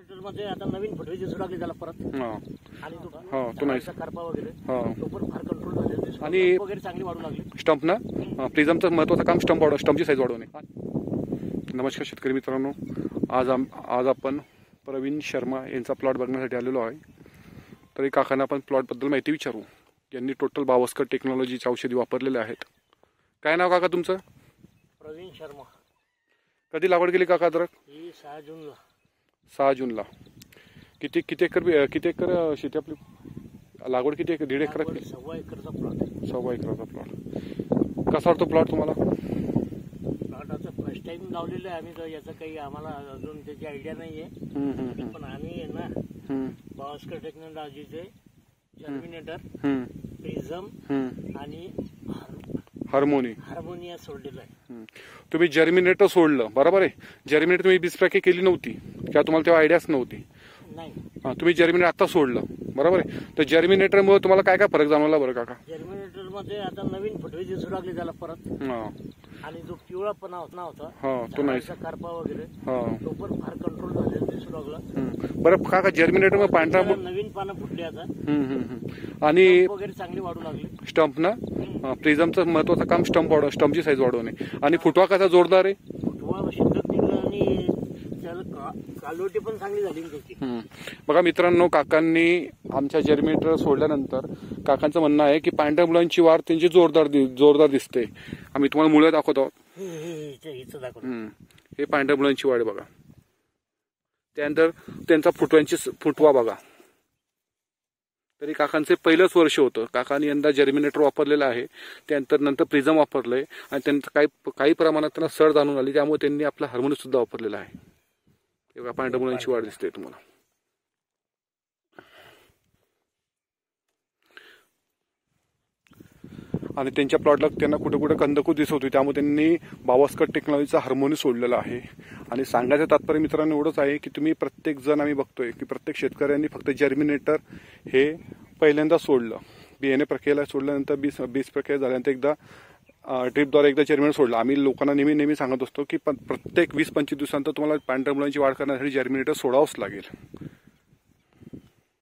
Germinator मध्ये आता नवीन फुटवे दिसू लागले त्याला परत. आणि तो नाही करपा वगैरे तो पण फार कंट्रोल झालेला आणि वगैरे चांगली वाढू लागली. स्टंप ना प्रिझमचं महत्वाचं काम स्टंपची साईज वाढवणे. नमस्कार शेतकरी मित्रांनो, आज आपण प्रवीण शर्मा यांचा प्लॉट बघण्यासाठी आलेलो आहे. तरी काकांना आपण प्लॉटबद्दल माहिती विचारू. यांनी टोटल बावस्कर टेक्नॉलॉजीची औषधी वापरलेले आहेत. काय नाव काका तुमचं? प्रवीण शर्मा. कधी लागवड केली काका अद्रक? ही 6 जूनला. 6 जूनला. किती एकर शेती आपली? लागवड किती एकर? 1.5 एकर? 1.25 एकरचा प्लॉट. 1.25 एकराचा प्लॉट. कसा वाटतो प्लॉट तुम्हाला? प्लॉटाचं फर्स्ट टाइम लावलेलं आहे आम्ही, तर याचं काही आम्हाला अजून त्याची आयडिया नाही आहे. पण आम्ही आहे ना बावस्कर टेक्नॉलॉजीचे जर्मिनेटर, प्रिझम आणि हार्मोनिया सोडलेलं आहे. तुम्ही जर्मिनेटर सोडलं बरोबर आहे. जर्मिनेटर तुम्ही बिस्प्रॅके केली नव्हती किंवा तुम्हाला तेव्हा आयडियाच नव्हती? नाही. तुम्ही जर्मिनेटर आता सोडलं बरोबर आहे. तर जर्मिनेटरमुळे तुम्हाला काय काय फरक जाणवला बरं काका? जर्मिनेटर मध्ये आता नवीन फुटवे दिसू लागले त्याला परत. आणि जो पिवळापणा होता तो नाही, करपा वगैरे तो पण फार कंट्रोल झालेला दिसू लागला. बरं काका, जर्मिनेटर मध्ये पांढरा नवीन पानं फुटली आता आणि वगैरे चांगली वाढू लागली. स्टंप ना प्रिझमचं महत्वाचं काम स्टंपची साईज वाढवणे. आणि फुटवा कसा जोरदार आहे? फुटवा शिल्लक निघला आणि त्याला कालोटी पण चांगली झाली त्याची. बघा मित्रांनो, काकांनी आमच्या जर्मिनेटर सोडल्यानंतर काकांचं म्हणणं आहे की पांढऱ्या मुलांची वाढ त्यांची जोरदार दिसते. आम्ही तुम्हाला मुळे दाखवतो. हे पांढऱ्या मुलांची वाढ बघा. त्यानंतर त्यांचा फुटवा बघा. तरी काकांचे पहिलंच वर्ष होतं. काकांनी यंदा जर्मिनेटर वापरलेलं आहे. त्यानंतर प्रिझम वापरलंय आणि त्यांचं काही प्रमाणात त्यांना सड जाणून आली, त्यामुळे त्यांनी आपला हार्मोनी सुद्धा वापरलेला आहे. तेव्हा पांढऱ्या मुलांची वाढ दिसते तुम्हाला. आणि त्यांच्या प्लॉटला त्यांना कुठे कंदकूस दिसत होती, त्यामुळे त्यांनी बावस्कर टेक्नॉलॉजीचा हार्मोनी सोडलेला आहे. आणि सांगायचं तात्पर्य मित्रांनो एवढंच आहे की तुम्ही प्रत्येक जण आम्ही बघतोय की प्रत्येक शेतकऱ्यांनी फक्त जर्मिनेटर हे पहिल्यांदा सोडलं. बियाणे प्रक्रियेला सोडल्यानंतर बीज प्रक्रिया झाल्यानंतर एकदा ड्रिपद्वारे एकदा जर्मिनेटर सोडलं. आम्ही लोकांना नेहमी सांगत असतो की प्रत्येक 20-25 दिवसांतर तुम्हाला पांढऱ्या मुलांची वाढ करण्यासाठी जर्मिनेटर सोडावंच लागेल.